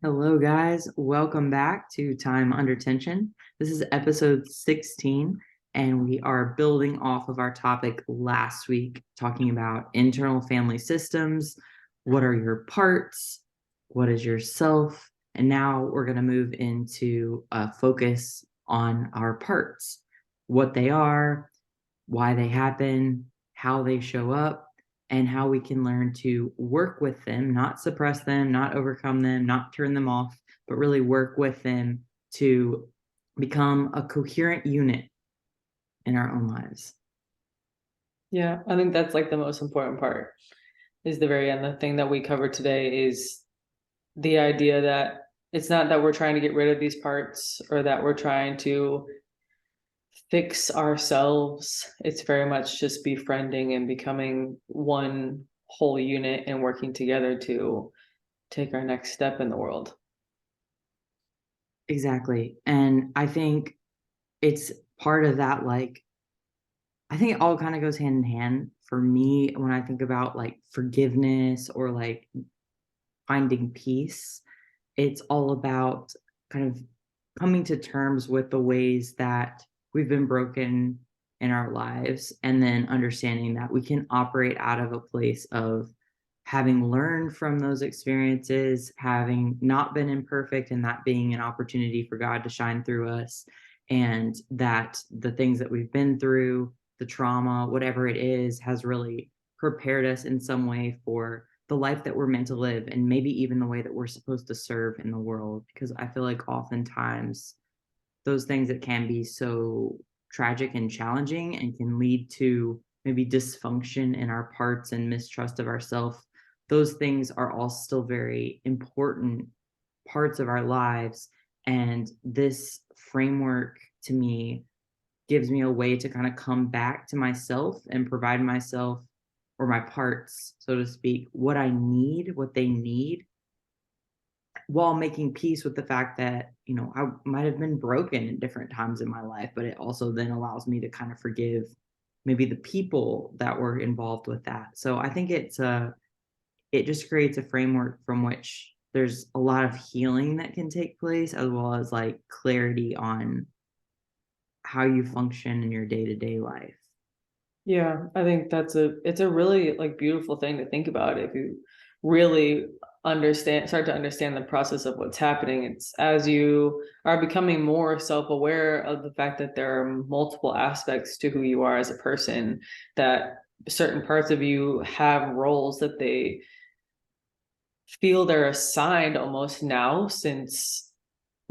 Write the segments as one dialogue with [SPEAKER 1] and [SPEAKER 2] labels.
[SPEAKER 1] Hello, guys. Welcome back to Time Under Tension. This is episode 16, and we are building off of our topic last week, talking about internal family systems. What are your parts? What is your self? And now we're going to move into a focus on our parts, what they are, why they happen, how they show up, and how we can learn to work with them, not suppress them, not overcome them, not turn them off, but really work with them to become a coherent unit in our own lives.
[SPEAKER 2] Yeah, I think that's like the most important part is the very end. The thing that we covered today is the idea that it's not that we're trying to get rid of these parts or that we're trying to fix ourselves. It's very much just befriending and becoming one whole unit and working together to take our next step in the world.
[SPEAKER 1] Exactly. And I think it's part of that, I think it all kind of goes hand in hand for me when I think about like forgiveness or like finding peace. It's all about kind of coming to terms with the ways that we've been broken in our lives and then understanding that we can operate out of a place of having learned from those experiences, having not been imperfect, and that being an opportunity for God to shine through us. And that the things that we've been through, the trauma, whatever it is, has really prepared us in some way for the life that we're meant to live and maybe even the way that we're supposed to serve in the world. Because I feel like oftentimes those things that can be so tragic and challenging and can lead to maybe dysfunction in our parts and mistrust of ourselves, those things are all still very important parts of our lives. And this framework to me gives me a way to kind of come back to myself and provide myself or my parts, so to speak, what I need, what they need, while making peace with the fact that, I might have been broken in different times in my life, but it also then allows me to kind of forgive maybe the people that were involved with that. So I think it just creates a framework from which there's a lot of healing that can take place, as well as like clarity on how you function in your day-to-day life.
[SPEAKER 2] Yeah, I think it's a really like beautiful thing to think about if you really start to understand the process of what's happening. It's as you are becoming more self-aware of the fact that there are multiple aspects to who you are as a person, that certain parts of you have roles that they feel they're assigned almost now, since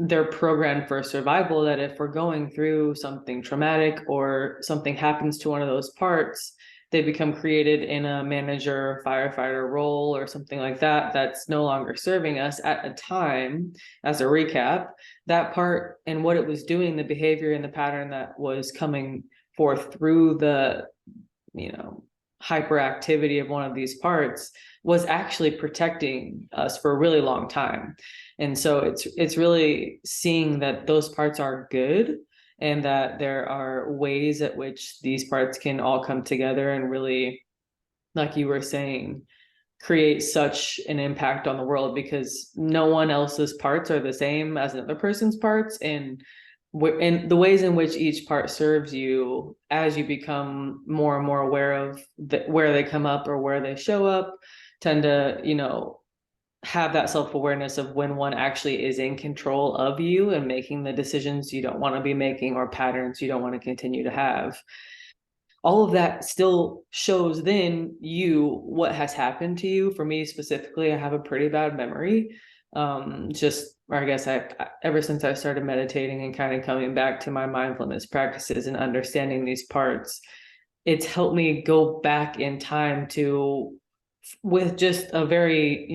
[SPEAKER 2] they're programmed for survival, that if we're going through something traumatic or something happens to one of those parts, they become created in a manager firefighter role or something like that that's no longer serving us at a time. As a recap, that part and what it was doing, the behavior and the pattern that was coming forth through the hyperactivity of one of these parts was actually protecting us for a really long time. And so it's really seeing that those parts are good and that there are ways at which these parts can all come together and really, like you were saying, create such an impact on the world, because no one else's parts are the same as another person's parts. And the ways in which each part serves you as you become more and more aware of where they come up or where they show up, tend to have that self-awareness of when one actually is in control of you and making the decisions you don't want to be making or patterns you don't want to continue to have. All of that still shows then you what has happened to you. For me specifically, I have a pretty bad memory. Or I guess I ever since I started meditating and kind of coming back to my mindfulness practices and understanding these parts, it's helped me go back in time to, with just a very,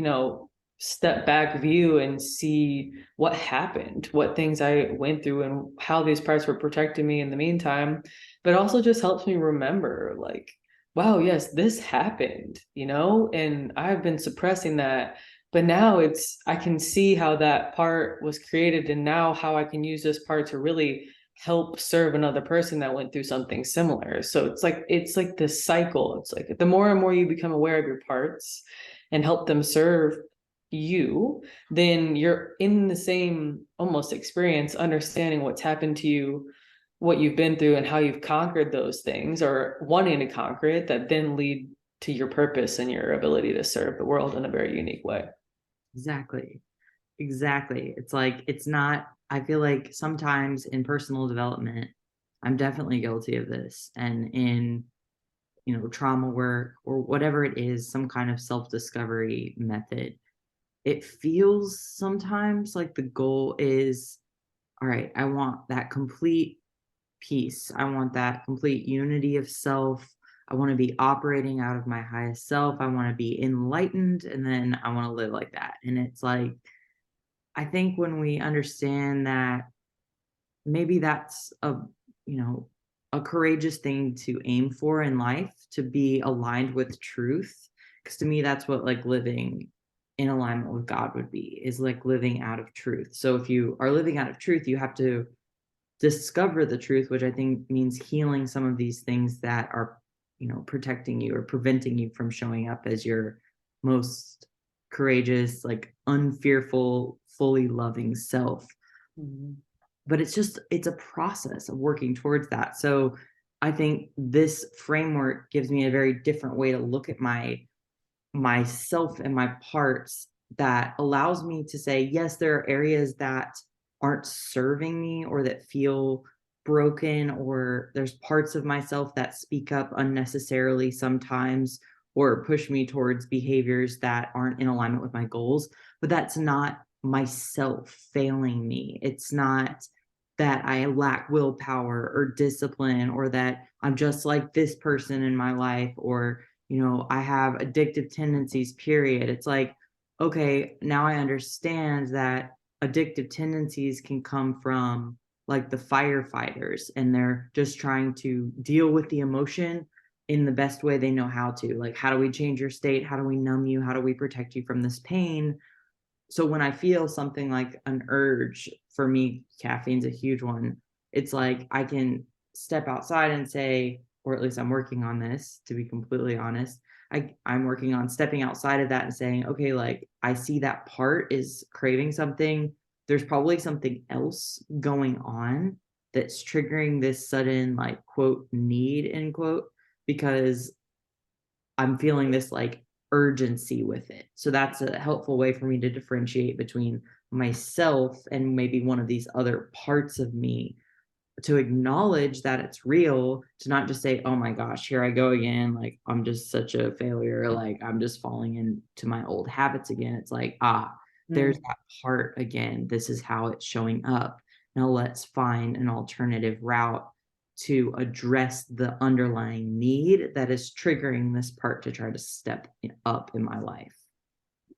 [SPEAKER 2] step back view and see what happened, what things I went through, and how these parts were protecting me in the meantime. But also just helps me remember, like, wow, yes, this happened, and I've been suppressing that. But now I can see how that part was created, and now how I can use this part to really help serve another person that went through something similar. So it's like this cycle. It's like the more and more you become aware of your parts and help them serve you, then you're in the same almost experience, understanding what's happened to you, what you've been through, and how you've conquered those things or wanting to conquer it, that then lead to your purpose and your ability to serve the world in a very unique way.
[SPEAKER 1] Exactly. Exactly. It's like, it's not, I feel like sometimes in personal development, I'm definitely guilty of this. And in, trauma work or whatever it is, some kind of self-discovery method, it feels sometimes like the goal is, all right, I want that complete peace. I want that complete unity of self. I want to be operating out of my highest self. I want to be enlightened, and then I want to live like that. And it's like, I think when we understand that maybe that's you know, a courageous thing to aim for in life, to be aligned with truth. Because to me, that's what like living in alignment with God would be, is like living out of truth. So if you are living out of truth, you have to discover the truth, which I think means healing some of these things that are, protecting you or preventing you from showing up as your most courageous, like unfearful, fully loving self.
[SPEAKER 2] Mm-hmm.
[SPEAKER 1] But it's a process of working towards that. So I think this framework gives me a very different way to look at myself and my parts, that allows me to say, yes, there are areas that aren't serving me or that feel broken, or there's parts of myself that speak up unnecessarily sometimes or push me towards behaviors that aren't in alignment with my goals. But that's not myself failing me. It's not that I lack willpower or discipline, or that I'm just like this person in my life, or I have addictive tendencies, period. It's like, okay, now I understand that addictive tendencies can come from like the firefighters, and they're just trying to deal with the emotion in the best way they know how to. Like, how do we change your state? How do we numb you? How do we protect you from this pain? So when I feel something like an urge, for me, caffeine's a huge one. It's like I can step outside and say, or at least I'm working on this, to be completely honest. I'm working on stepping outside of that and saying, okay, like I see that part is craving something. There's probably something else going on that's triggering this sudden, like, quote, need, end quote, because I'm feeling this like urgency with it. So that's a helpful way for me to differentiate between myself and maybe one of these other parts of me, to acknowledge that it's real, to not just say, oh my gosh, here I go again. Like, I'm just such a failure. Like, I'm just falling into my old habits again. It's like, there's that part again. This is how it's showing up. Now let's find an alternative route to address the underlying need that is triggering this part to try to step up in my life.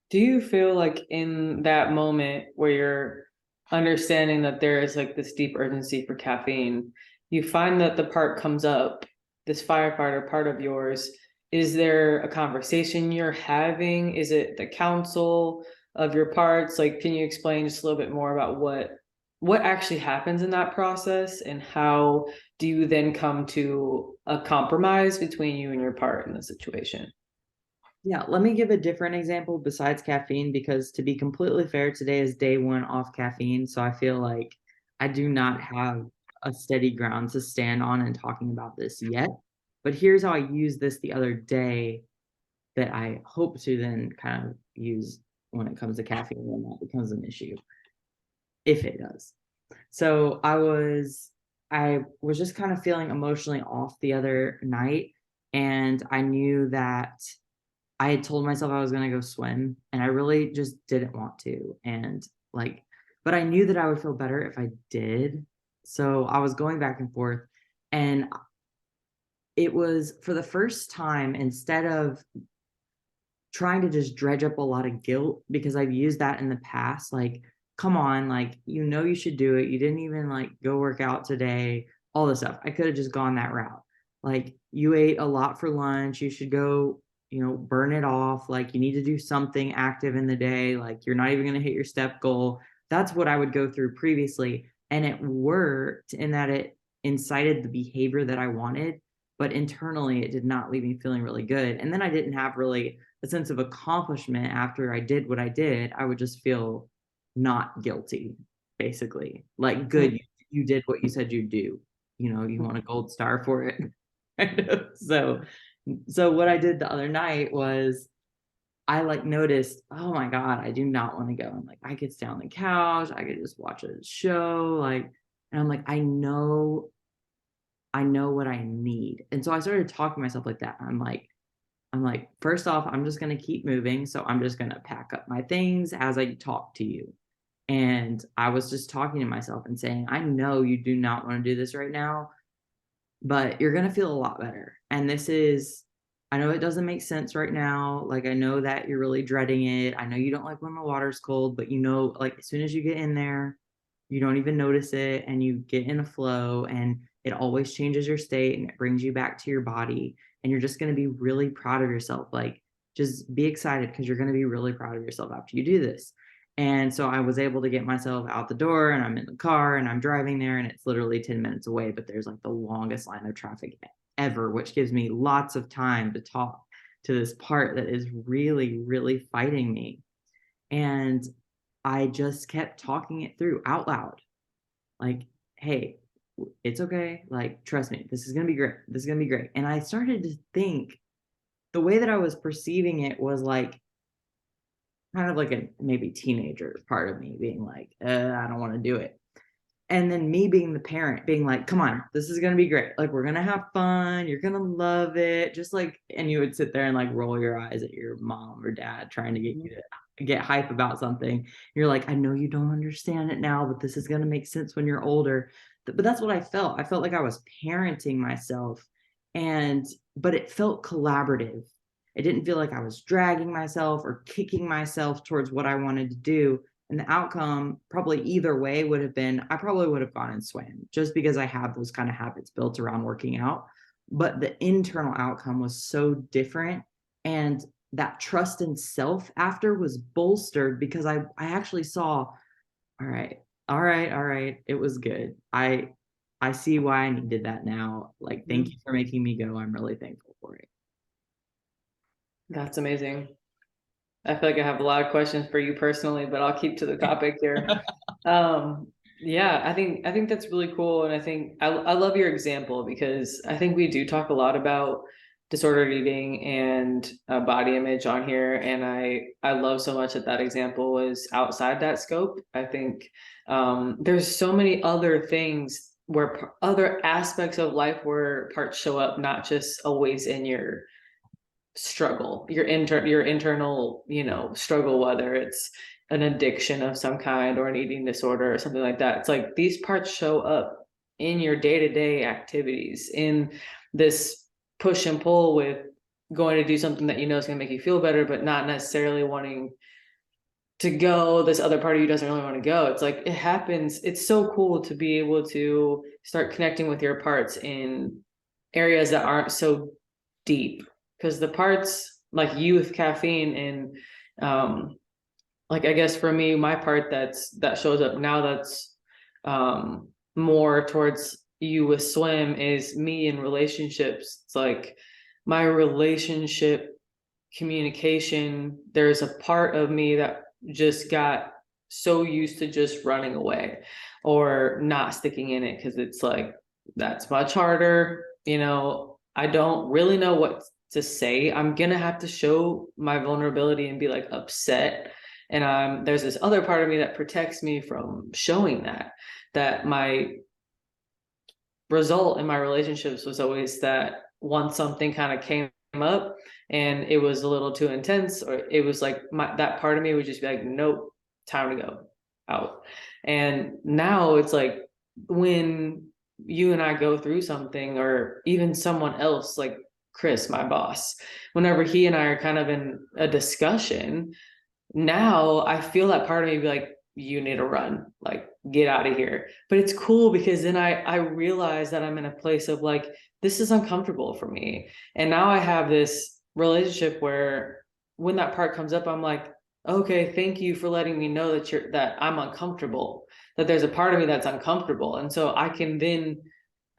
[SPEAKER 2] Do you feel like in that moment where you're understanding that there is like this deep urgency for caffeine, you find that the part comes up, this firefighter part of yours, is there a conversation you're having? Is it the counsel of your parts? Like, can you explain just a little bit more about what actually happens in that process, and how do you then come to a compromise between you and your part in the situation?
[SPEAKER 1] Yeah, let me give a different example besides caffeine, because to be completely fair, today is day one off caffeine. So I feel like I do not have a steady ground to stand on in talking about this yet. But here's how I used this the other day, that I hope to then kind of use when it comes to caffeine, when that becomes an issue, if it does. So I was just kind of feeling emotionally off the other night, and I knew that I had told myself I was gonna go swim, and I really just didn't want to, and, like, but I knew that I would feel better if I did. So I was going back and forth, and it was for the first time, instead of trying to just dredge up a lot of guilt, because I've used that in the past, like, come on, like, you should do it. You didn't even like go work out today, all this stuff. I could have just gone that route. Like, you ate a lot for lunch, you should go, burn it off. Like, you need to do something active in the day. Like, you're not even going to hit your step goal. That's what I would go through previously. And it worked in that it incited the behavior that I wanted, but internally it did not leave me feeling really good. And then I didn't have really a sense of accomplishment after I did what I did, I would just feel not guilty, basically. Like, good, you did what you said you'd do. You know, you want a gold star for it. So what I did the other night was I like noticed, oh my God, I do not want to go. And like, I could stay on the couch, I could just watch a show, like, and I'm like, I know what I need. And so I started talking to myself like that. I'm like, first off, I'm just going to keep moving. So I'm just going to pack up my things as I talk to you. And I was just talking to myself and saying, I know you do not want to do this right now, but you're going to feel a lot better. And this is, I know it doesn't make sense right now. Like, I know that you're really dreading it. I know you don't like when the water's cold, but you know, like, as soon as you get in there, you don't even notice it and you get in a flow, and it always changes your state and it brings you back to your body. And you're just going to be really proud of yourself. Like, just be excited because you're going to be really proud of yourself after you do this. And so I was able to get myself out the door, and I'm in the car and I'm driving there, and it's literally 10 minutes away, but there's like the longest line of traffic ever, which gives me lots of time to talk to this part that is really, really fighting me. And I just kept talking it through out loud. Like, hey, it's okay. Like, trust me, this is going to be great. This is going to be great. And I started to think the way that I was perceiving it was like kind of like a maybe teenager part of me being like, I don't want to do it. And then me being the parent being like, come on, this is going to be great. Like, we're going to have fun. You're going to love it. Just like, and you would sit there and like roll your eyes at your mom or dad trying to get you to get hype about something. You're like, I know you don't understand it now, but this is going to make sense when you're older. But that's what I felt. I felt like I was parenting myself, and, but it felt collaborative. It didn't feel like I was dragging myself or kicking myself towards what I wanted to do. And the outcome, probably either way, would have been I probably would have gone and swam just because I have those kind of habits built around working out. But the internal outcome was so different. And that trust in self after was bolstered because I actually saw, all right, all right, it was good. I see why I needed that now. Like, thank you for making me go. I'm really thankful for it.
[SPEAKER 2] That's amazing. I feel like I have a lot of questions for you personally, but I'll keep to the topic here. Yeah, I think that's really cool, and I think I love your example because I think we do talk a lot about disordered eating and body image on here, and I love so much that that example was outside that scope. I think there's so many other things where other aspects of life where parts show up, not just always in your struggle, your internal, you know, struggle, whether it's an addiction of some kind or an eating disorder or something like that. It's like these parts show up in your day-to-day activities, in this push and pull with going to do something that you know is going to make you feel better, but not necessarily wanting to go. This other part of you doesn't really want to go. It's like it happens. It's so cool to be able to start connecting with your parts in areas that aren't so deep, because the parts like you with caffeine and like I guess for me, my part that shows up now that's more towards you with swim is me in relationships. It's like my relationship communication, there's a part of me that just got so used to just running away or not sticking in it because it's like that's much harder. You know, I don't really know what to say. I'm gonna have to show my vulnerability and be like upset. And there's this other part of me that protects me from showing that my result in my relationships was always that once something kind of came up and it was a little too intense, or it was like that part of me would just be like, nope, time to go out. And now it's like when you and I go through something, or even someone else like Chris, my boss, whenever he and I are kind of in a discussion, now I feel that part of me be like, you need to run, like get out of here. But it's cool because then I realize that I'm in a place of like, this is uncomfortable for me. And now I have this relationship where when that part comes up, I'm like, okay, thank you for letting me know that I'm uncomfortable, that there's a part of me that's uncomfortable. And so I can then,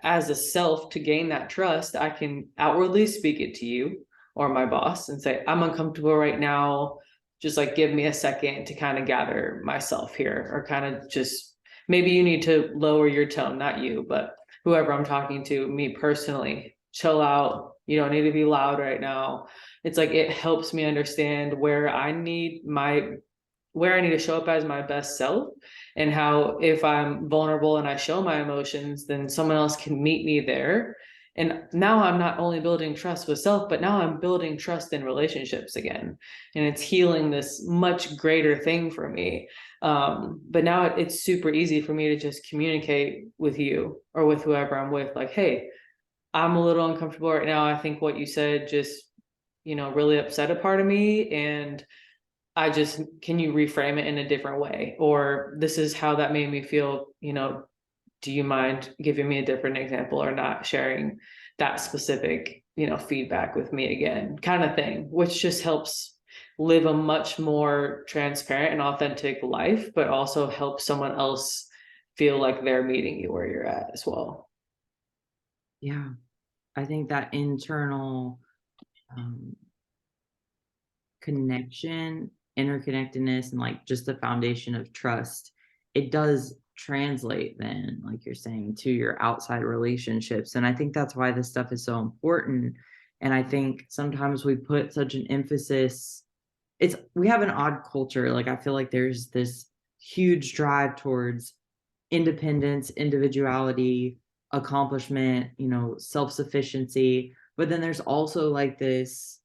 [SPEAKER 2] as a self, to gain that trust, I can outwardly speak it to you. or my boss and say, I'm uncomfortable right now. Just like give me a second to kind of gather myself here, or kind of just maybe you need to lower your tone, not you, but whoever I'm talking to, me personally, chill out. You don't need to be loud right now. It's like it helps me understand where I need to show up as my best self, and how if I'm vulnerable and I show my emotions, then someone else can meet me there. And now I'm not only building trust with self, but now I'm building trust in relationships again. And it's healing this much greater thing for me. But now it's super easy for me to just communicate with you or with whoever I'm with, like, hey, I'm a little uncomfortable right now. I think what you said just, really upset a part of me. And can you reframe it in a different way? Or this is how that made me feel, do you mind giving me a different example, or not sharing that specific, feedback with me again, kind of thing, which just helps live a much more transparent and authentic life, but also help someone else feel like they're meeting you where you're at as well.
[SPEAKER 1] Yeah. I think that internal um, connection, interconnectedness, and like just the foundation of trust, it does translate then, like you're saying, to your outside relationships. And I think that's why this stuff is so important. And I think sometimes we put such an emphasis, we have an odd culture. Like I feel like there's this huge drive towards independence, individuality, accomplishment, self-sufficiency. But then there's also like this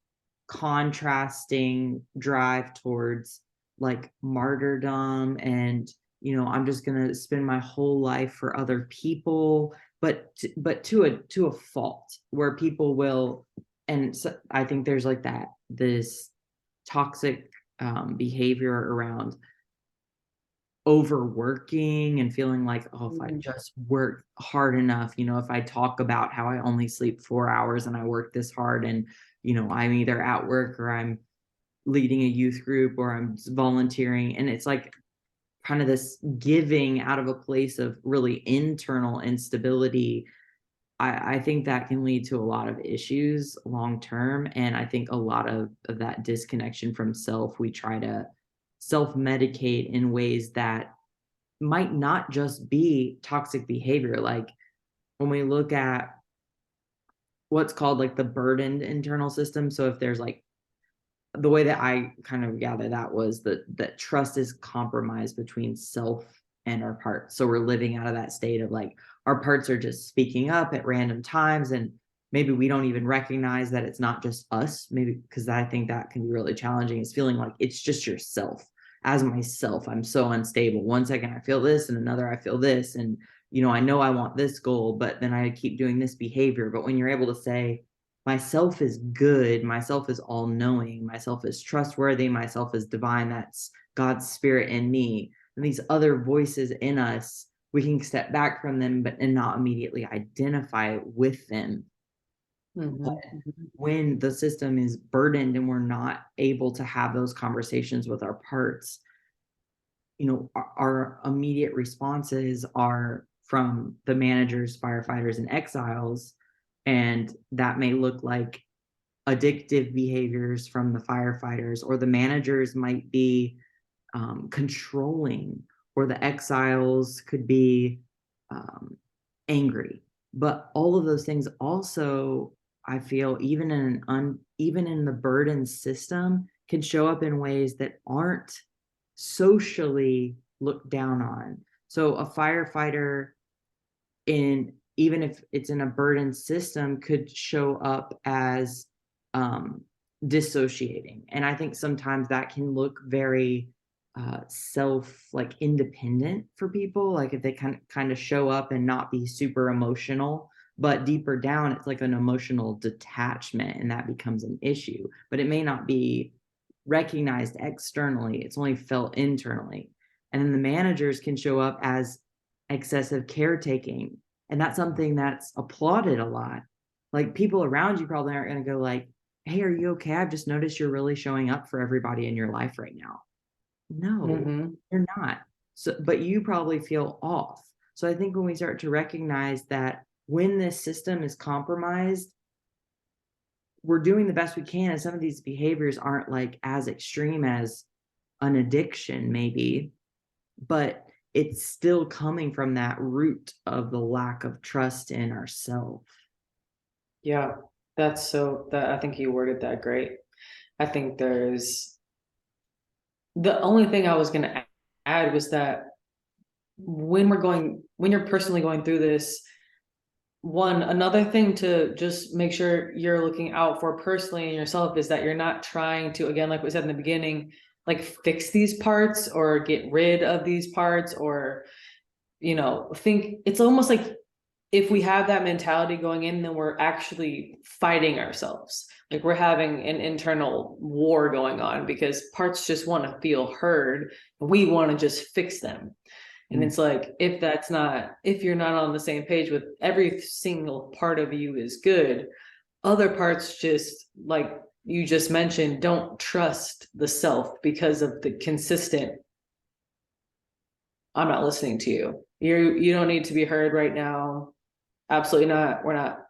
[SPEAKER 1] contrasting drive towards like martyrdom and I'm just going to spend my whole life for other people, but to a fault where people will. And so I think there's like this toxic behavior around overworking and feeling like, oh, if I just work hard enough, if I talk about how I only sleep 4 hours and I work this hard, and I'm either at work or I'm leading a youth group or I'm volunteering, and it's like kind of this giving out of a place of really internal instability. I think that can lead to a lot of issues long term. And I think a lot of that disconnection from self, we try to self medicate in ways that might not just be toxic behavior. Like when we look at what's called like the burdened internal system. So if there's like, the way that I kind of gather that was that trust is compromised between self and our parts. So we're living out of that state of like our parts are just speaking up at random times, and maybe we don't even recognize that it's not just us. Maybe because I think that can be really challenging, is feeling like it's just yourself. As myself, I'm so unstable. One second I feel this, and another I feel this, and I know I want this goal, but then I keep doing this behavior. But when you're able to say, myself is good, myself is all knowing, myself is trustworthy, myself is divine, that's God's spirit in me, and these other voices in us, we can step back from them and not immediately identify with them. But when the system is burdened and we're not able to have those conversations with our parts, our immediate responses are from the managers, firefighters, and exiles. And that may look like addictive behaviors from the firefighters, or the managers might be controlling, or the exiles could be angry. But all of those things also, I feel, even in the burden system, can show up in ways that aren't socially looked down on. So a firefighter, even if it's in a burden system, could show up as dissociating. And I think sometimes that can look very like independent for people, like if they kind of show up and not be super emotional, but deeper down it's like an emotional detachment, and that becomes an issue. But it may not be recognized externally, it's only felt internally. And then the managers can show up as excessive caretaking, and that's something that's applauded a lot. Like people around you probably aren't going to go like, hey, are you okay? I've just noticed you're really showing up for everybody in your life right now. No, you're not. So, but you probably feel off. So I think when we start to recognize that when this system is compromised, we're doing the best we can, and some of these behaviors aren't like as extreme as an addiction maybe, but it's still coming from that root of the lack of trust in ourselves.
[SPEAKER 2] Yeah, that I think you worded that great. I think there's the only thing I was going to add was that when you're personally going through this, another thing to just make sure you're looking out for personally in yourself is that you're not trying to, again, like we said in the beginning, like fix these parts or get rid of these parts, or, think it's almost like if we have that mentality going in, then we're actually fighting ourselves. Like we're having an internal war going on because parts just want to feel heard. We want to just fix them. And it's like, if you're not on the same page with every single part of you is good, other parts, just like you just mentioned, don't trust the self because of the consistent, I'm not listening to you. You don't need to be heard right now. Absolutely not. We're not,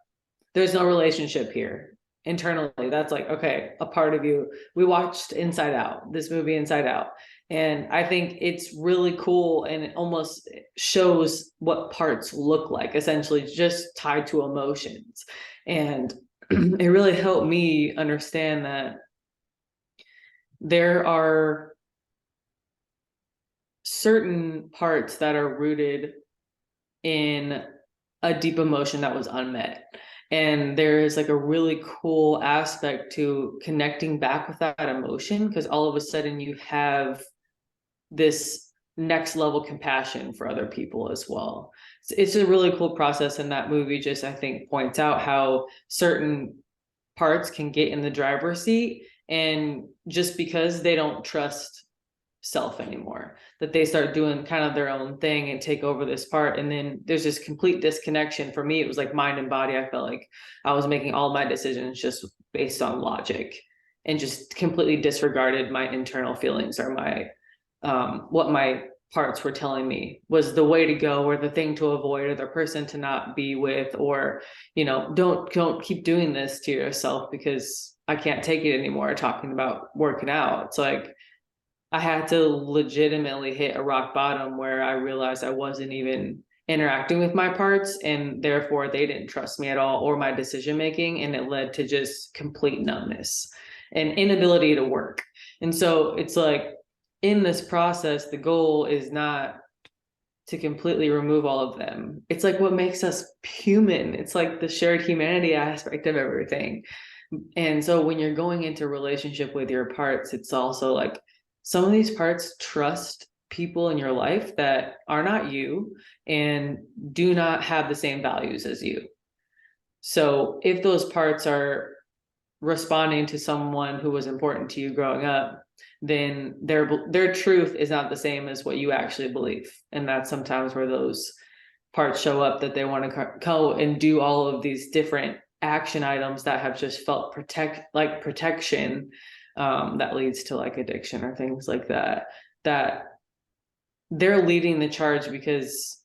[SPEAKER 2] there's no relationship here. Internally, that's like, okay, a part of you. We watched Inside Out, this movie Inside Out. And I think it's really cool, and it almost shows what parts look like, essentially just tied to emotions. And it really helped me understand that there are certain parts that are rooted in a deep emotion that was unmet. And there is like a really cool aspect to connecting back with that emotion, because all of a sudden you have this next level compassion for other people as well. It's a really cool process. And that movie just, I think, points out how certain parts can get in the driver's seat, and just because they don't trust self anymore, that they start doing kind of their own thing and take over this part, and then there's this complete disconnection. For me, it was like mind and body. I felt like I was making all my decisions just based on logic, and just completely disregarded my internal feelings, or my what my parts were telling me was the way to go, or the thing to avoid, or the person to not be with, or don't keep doing this to yourself because I can't take it anymore. Talking about working out, it's like I had to legitimately hit a rock bottom where I realized I wasn't even interacting with my parts, and therefore they didn't trust me at all, or my decision making, and it led to just complete numbness and inability to work. And so it's like, in this process, the goal is not to completely remove all of them. It's like what makes us human. It's like the shared humanity aspect of everything. And so when you're going into relationship with your parts, it's also like some of these parts trust people in your life that are not you and do not have the same values as you. So if those parts are responding to someone who was important to you growing up, then their truth is not the same as what you actually believe. And that's sometimes where those parts show up, that they want to go and do all of these different action items that have just felt protection, that leads to like addiction or things like that, that they're leading the charge because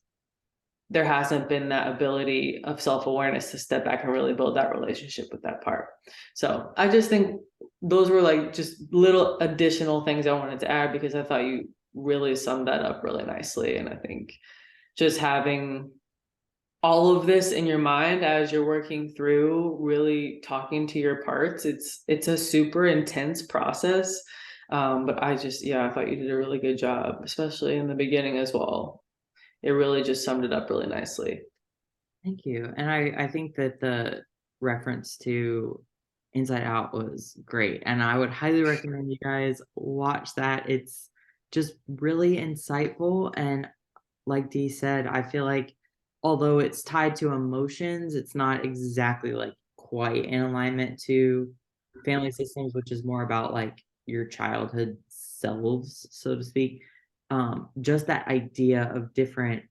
[SPEAKER 2] there hasn't been that ability of self-awareness to step back and really build that relationship with that part. So I just think those were like just little additional things I wanted to add, because I thought you really summed that up really nicely. And I think just having all of this in your mind as you're working through really talking to your parts, it's a super intense process. But I thought you did a really good job, especially in the beginning as well. It really just summed it up really nicely.
[SPEAKER 1] Thank you. And I think that the reference to Inside Out was great. And I would highly recommend you guys watch that. It's just really insightful. And like Dee said, I feel like although it's tied to emotions, it's not exactly like quite in alignment to family systems, which is more about like your childhood selves, so to speak. Just that idea of different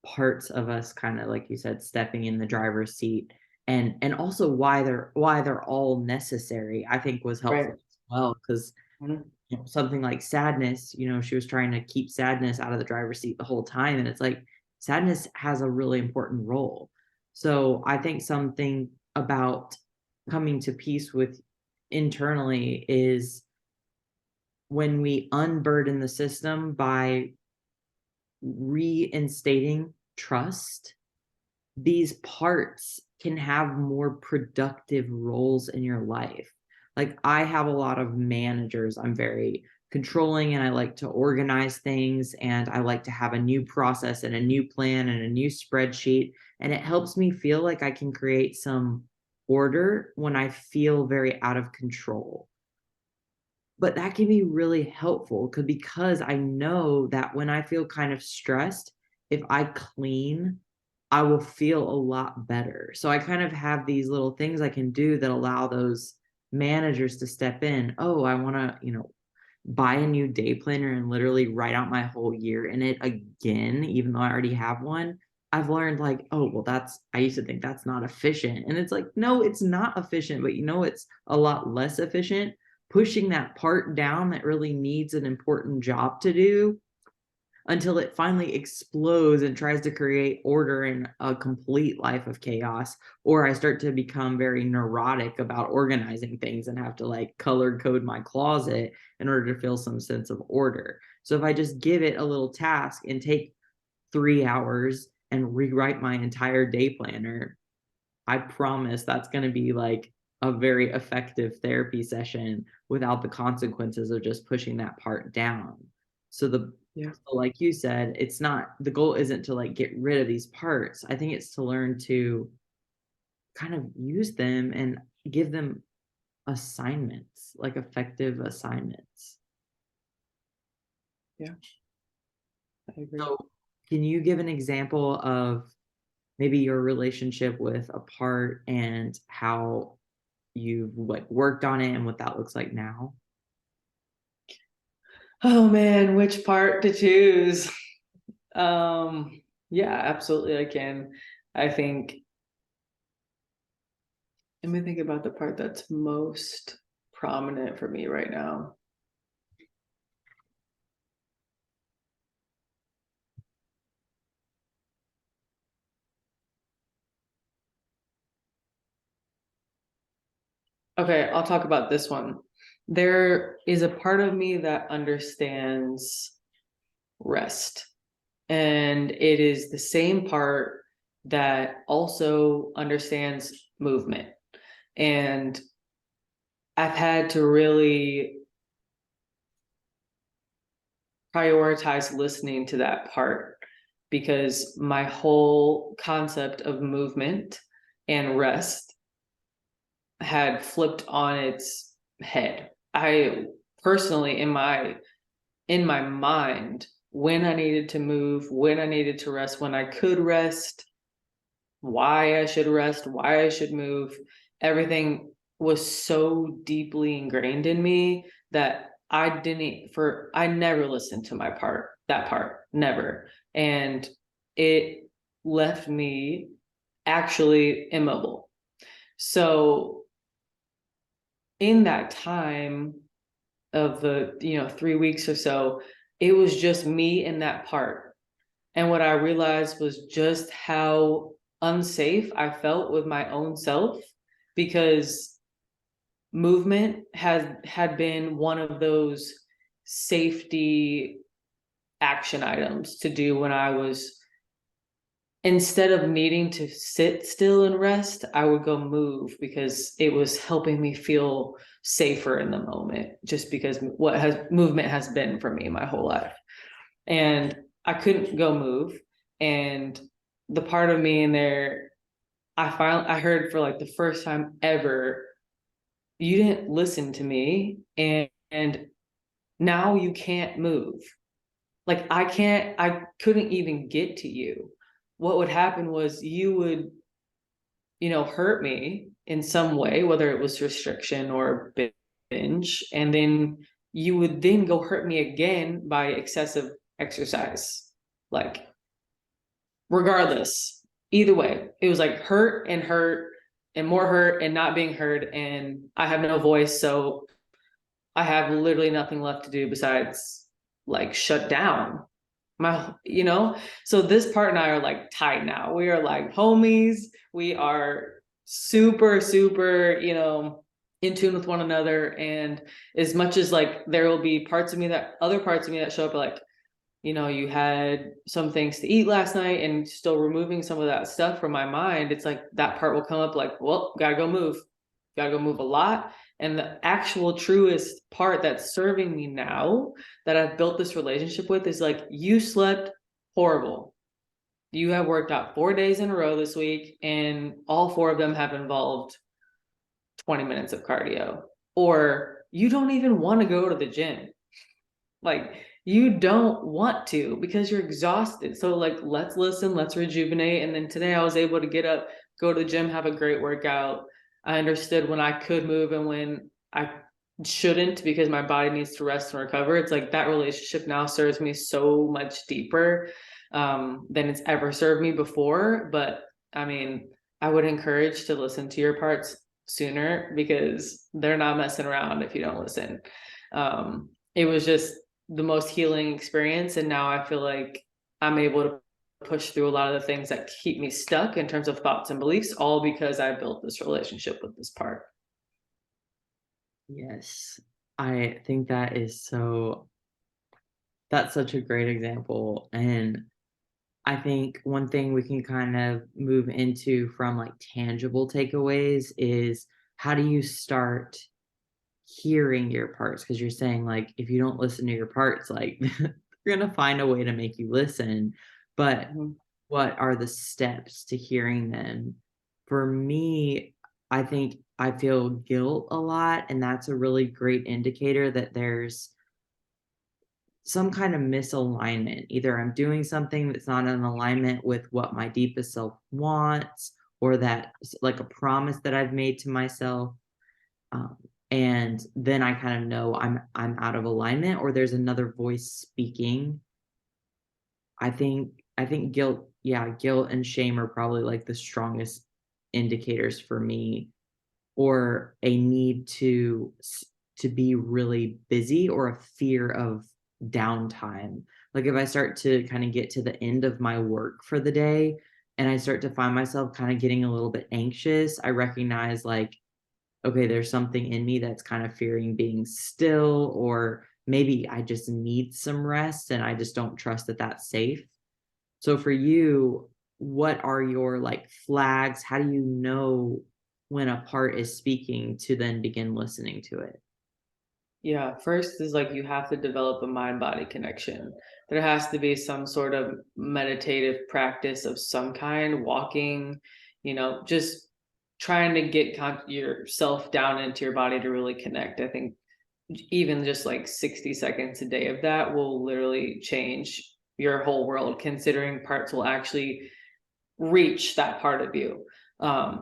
[SPEAKER 1] parts of us, kind of like you said, stepping in the driver's seat, and also why they're all necessary, I think was
[SPEAKER 2] Right.
[SPEAKER 1] helpful as well, because
[SPEAKER 2] Mhm.
[SPEAKER 1] something like sadness, she was trying to keep sadness out of the driver's seat the whole time, and it's like sadness has a really important role. So I think something about coming to peace with internally is when we unburden the system by reinstating trust, these parts can have more productive roles in your life. Like I have a lot of managers. I'm very controlling and I like to organize things and I like to have a new process and a new plan and a new spreadsheet. And it helps me feel like I can create some order when I feel very out of control. But that can be really helpful because I know that when I feel kind of stressed, if I clean, I will feel a lot better. So I kind of have these little things I can do that allow those managers to step in. Oh, I want to, buy a new day planner and literally write out my whole year in it again, even though I already have one. I've learned like, oh, well, I used to think that's not efficient. And it's like, no, it's not efficient, but it's a lot less efficient pushing that part down that really needs an important job to do until it finally explodes and tries to create order in a complete life of chaos. Or I start to become very neurotic about organizing things and have to like color code my closet in order to feel some sense of order. So if I just give it a little task and take 3 hours and rewrite my entire day planner, I promise that's going to be like a very effective therapy session without the consequences of just pushing that part down. So like you said, it's not, the goal isn't to like get rid of these parts. I think it's to learn to kind of use them and give them assignments, like effective assignments.
[SPEAKER 2] Yeah, I agree.
[SPEAKER 1] So can you give an example of maybe your relationship with a part and how you've like worked on it and what that looks like now?
[SPEAKER 2] Oh man, which part to choose? Yeah, absolutely I can. I think, let me think about the part that's most prominent for me right now. Okay, I'll talk about this one. There is a part of me that understands rest, and it is the same part that also understands movement. And I've had to really prioritize listening to that part because my whole concept of movement and rest had flipped on its head. I personally, in my mind, when I needed to move, when I needed to rest, when I could rest, why I should rest, why I should move, everything was so deeply ingrained in me that I never listened to that part, never. And it left me actually immobile. So in that time of the 3 weeks or so, it was just me in that part. And what I realized was just how unsafe I felt with my own self, because movement had been one of those safety action items to do when I was, instead of needing to sit still and rest, I would go move because it was helping me feel safer in the moment, just because movement has been for me my whole life. And I couldn't go move. And the part of me in there, I heard for like the first time ever, you didn't listen to me, and now you can't move. Like I couldn't even get to you. What would happen was you would, hurt me in some way, whether it was restriction or binge, and then you would then go hurt me again by excessive exercise. Like, regardless, either way, it was like hurt and more hurt and not being heard, and I have no voice, so I have literally nothing left to do besides like shut down so this part and I are like tight now. We are like homies. We are super, super, in tune with one another. And as much as like there will be parts of me that other parts of me that show up like, you had some things to eat last night and still removing some of that stuff from my mind, it's like that part will come up like, well, gotta go move a lot. And the actual truest part that's serving me now that I've built this relationship with is like, you slept horrible. You have worked out 4 days in a row this week, and all four of them have involved 20 minutes of cardio. Or you don't even want to go to the gym. Like, you don't want to because you're exhausted. So, like, let's listen, let's rejuvenate. And then today I was able to get up, go to the gym, have a great workout. I understood when I could move and when I shouldn't because my body needs to rest and recover. It's like that relationship now serves me so much deeper than it's ever served me before. But I mean, I would encourage to listen to your parts sooner because they're not messing around if you don't listen. It was just the most healing experience. And now I feel like I'm able to push through a lot of the things that keep me stuck in terms of thoughts and beliefs, all because I built this relationship with this part.
[SPEAKER 1] Yes. I think that's such a great example. And I think one thing we can kind of move into from like tangible takeaways is how do you start hearing your parts? Because you're saying like if you don't listen to your parts, like they're gonna find a way to make you listen. But
[SPEAKER 2] Mhm.
[SPEAKER 1] what are the steps to hearing them? For me, I think I feel guilt a lot, and that's a really great indicator that there's some kind of misalignment. Either I'm doing something that's not in alignment with what my deepest self wants, or that like a promise that I've made to myself. Um, and then I kind of know I'm out of alignment, or there's another voice speaking. I think guilt, yeah, guilt and shame are probably like the strongest indicators for me, or a need to be really busy, or a fear of downtime. Like if I start to kind of get to the end of my work for the day and I start to find myself kind of getting a little bit anxious, I recognize like, okay, there's something in me that's kind of fearing being still, or maybe I just need some rest and I just don't trust that that's safe. So for you, what are your like flags? How do you know when a part is speaking to then begin listening to it?
[SPEAKER 2] Yeah, first is like you have to develop a mind body connection. There has to be some sort of meditative practice of some kind, walking, just trying to get yourself down into your body to really connect. I think even just like 60 seconds a day of that will literally change your whole world, considering parts will actually reach that part of you.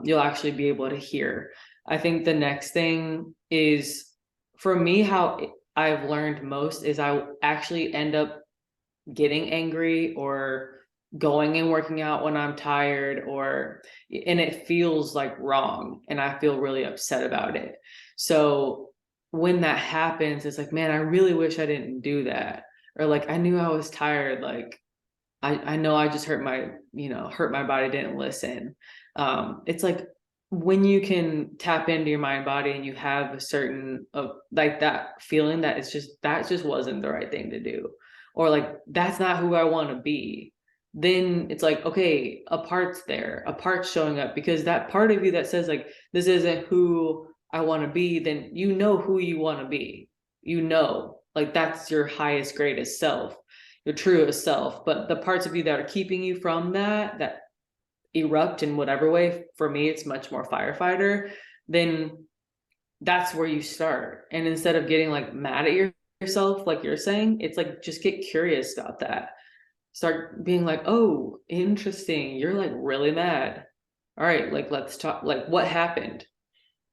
[SPEAKER 2] You'll actually be able to hear. I think the next thing is for me, how I've learned most is I actually end up getting angry or going and working out when I'm tired, and it feels like wrong and I feel really upset about it. So when that happens, it's like, man, I really wish I didn't do that. Or like, I knew I was tired. Like, I know I just hurt my body, didn't listen. It's like when you can tap into your mind body and you have a certain of like that feeling that that just wasn't the right thing to do, or like that's not who I want to be. Then it's like, okay, a part's there, a part's showing up because that part of you that says like this isn't who I want to be, then you know who you want to be. Like that's your highest, greatest self, your truest self. But the parts of you that are keeping you from that erupt in whatever way, for me it's much more firefighter. Then that's where you start. And instead of getting like mad at yourself like you're saying, it's like just get curious about that. Start being like, oh, interesting, you're like really mad. All right, like let's talk, like what happened.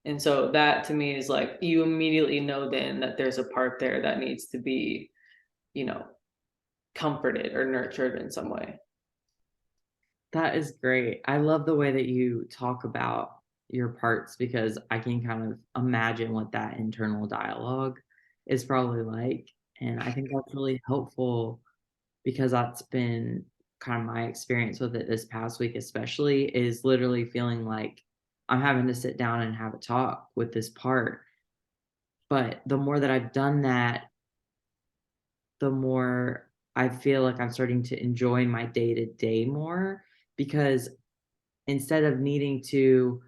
[SPEAKER 2] And so that to me is like you immediately know then that there's a part there that needs to be, you know comforted or nurtured in some way.
[SPEAKER 1] That is great. I love the way that you talk about your parts, because I can kind of imagine what that internal dialogue is probably like. And I think that's really helpful, because that's been kind of my experience with it this past week, especially, is literally feeling like I'm having to sit down and have a talk with this part. But the more that I've done that, the more I feel like I'm starting to enjoy my day to day more, because instead of needing to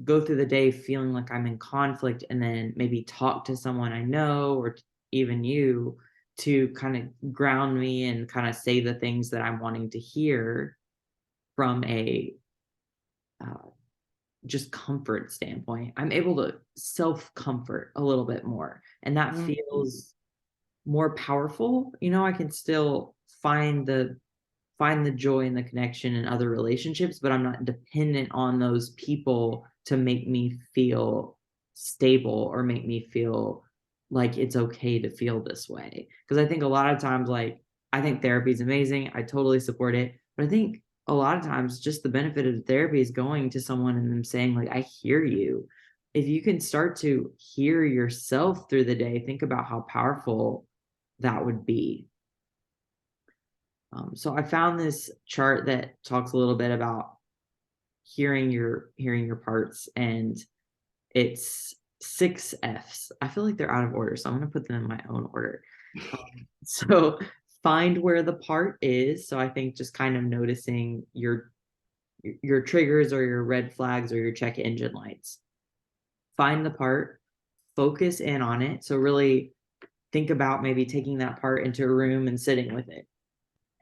[SPEAKER 1] go through the day feeling like I'm in conflict and then maybe talk to someone I know, or even you, to kind of ground me and kind of say the things that I'm wanting to hear from a uh, just comfort standpoint, I'm able to self comfort a little bit more. And that
[SPEAKER 2] Mhm.
[SPEAKER 1] feels more powerful. I can still find the joy and the connection in other relationships, but I'm not dependent on those people to make me feel stable or make me feel like it's okay to feel this way. Because I think a lot of times, like, I think therapy is amazing. I totally support it. But I think a lot of times just the benefit of therapy is going to someone and them saying, like, I hear you. If you can start to hear yourself through the day, think about how powerful that would be. So I found this chart that talks a little bit about hearing your parts, and it's 6 Fs. I feel like they're out of order, so I'm gonna put them in my own order. So find where the part is. So I think just kind of noticing your triggers or your red flags or your check engine lights. Find the part, focus in on it. So really think about maybe taking that part into a room and sitting with it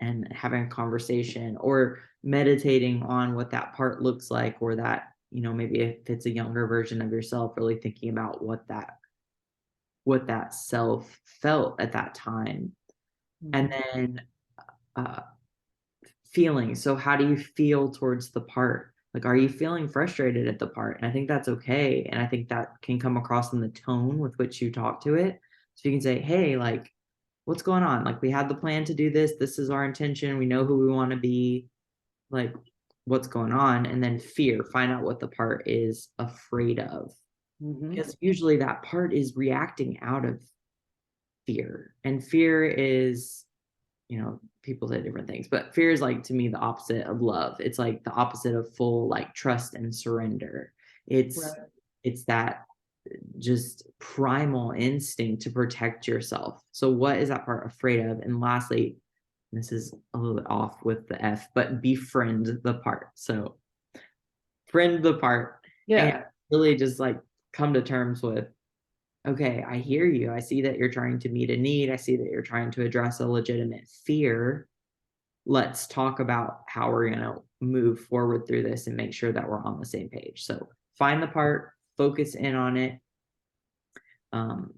[SPEAKER 1] and having a conversation, or meditating on what that part looks like, or that, maybe if it's a younger version of yourself, really thinking about what that self felt at that time. And
[SPEAKER 2] Mhm.
[SPEAKER 1] then uh feelings. So how do you feel towards the part? Like, are you feeling frustrated at the part? And I think that's okay. And I think that can come across in the tone with which you talk to it. So you can say, hey, like, what's going on? Like, we had the plan to do this. This is our intention. We know who we want to be. Like, what's going on? And then fear, find out what the part is afraid of.
[SPEAKER 2] Mhm.
[SPEAKER 1] Because usually that part is reacting out of fear. And fear is, people say different things, but fear is, like, to me, the opposite of love. It's like the opposite of full, like, trust and surrender. It's
[SPEAKER 2] Right.
[SPEAKER 1] it's that just primal instinct to protect yourself. So what is that part afraid of? And lastly, this is a little bit off with the F, but befriend the part. So friend the part, and
[SPEAKER 2] Yeah.
[SPEAKER 1] really just, like, come to terms with, okay, I hear you. I see that you're trying to meet a need. I see that you're trying to address a legitimate fear. Let's talk about how we're going to move forward through this and make sure that we're on the same page. So find the part, focus in on it. Um,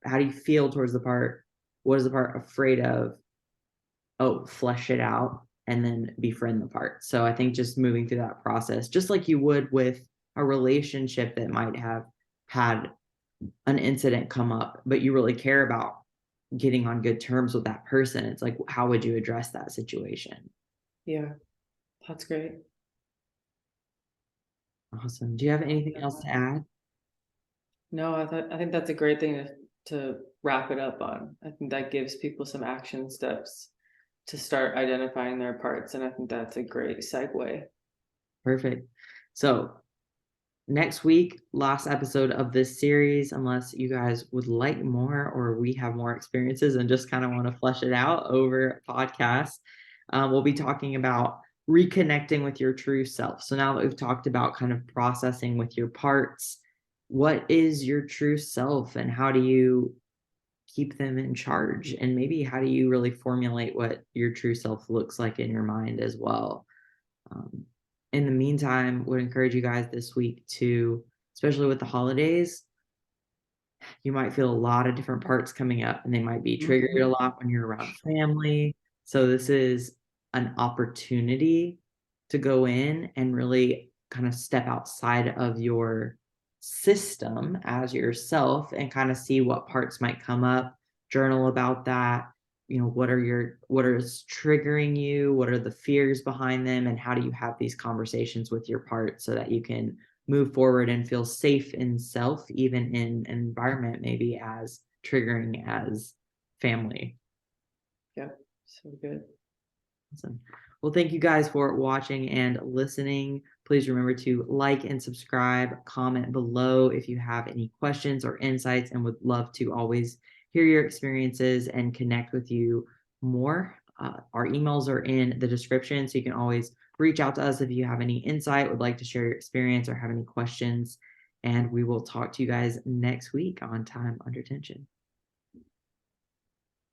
[SPEAKER 1] how do you feel towards the part? What is the part afraid of? Oh, flesh it out and then befriend the part. So I think just moving through that process, just like you would with a relationship that might have had an incident come up, but you really care about getting on good terms with that person. It's like, how would you address that situation?
[SPEAKER 2] Yeah. That's great.
[SPEAKER 1] Awesome. Do you have anything else to add?
[SPEAKER 2] No, I think that's a great thing to wrap it up on. I think that gives people some action steps to start identifying their parts, and I think that's a great segue.
[SPEAKER 1] Perfect. So next week, last episode of this series, unless you guys would like more or we have more experiences and just kind of want to flesh it out over podcast, we'll be talking about reconnecting with your true self. So now that we've talked about kind of processing with your parts, what is your true self and how do you keep them in charge? And maybe how do you really formulate what your true self looks like in your mind as well? Um, in the meantime, would encourage you guys this week to, especially with the holidays, you might feel a lot of different parts coming up and they might be triggered a
[SPEAKER 2] Mhm.
[SPEAKER 1] lot when you're around family. So this is an opportunity to go in and really kind of step outside of your system as yourself and kind of see what parts might come up, journal about that. What is triggering you? What are the fears behind them? And how do you have these conversations with your parts so that you can move forward and feel safe in self, even in an environment maybe as triggering as family.
[SPEAKER 2] Yeah. So good.
[SPEAKER 1] Awesome. Well, thank you guys for watching and listening. Please remember to like and subscribe, comment below if you have any questions or insights, and would love to always hear your experiences and connect with you more. Our emails are in the description, so you can always reach out to us if you have any insight, would like to share your experience, or have any questions. And we will talk to you guys next week on Time Under Tension.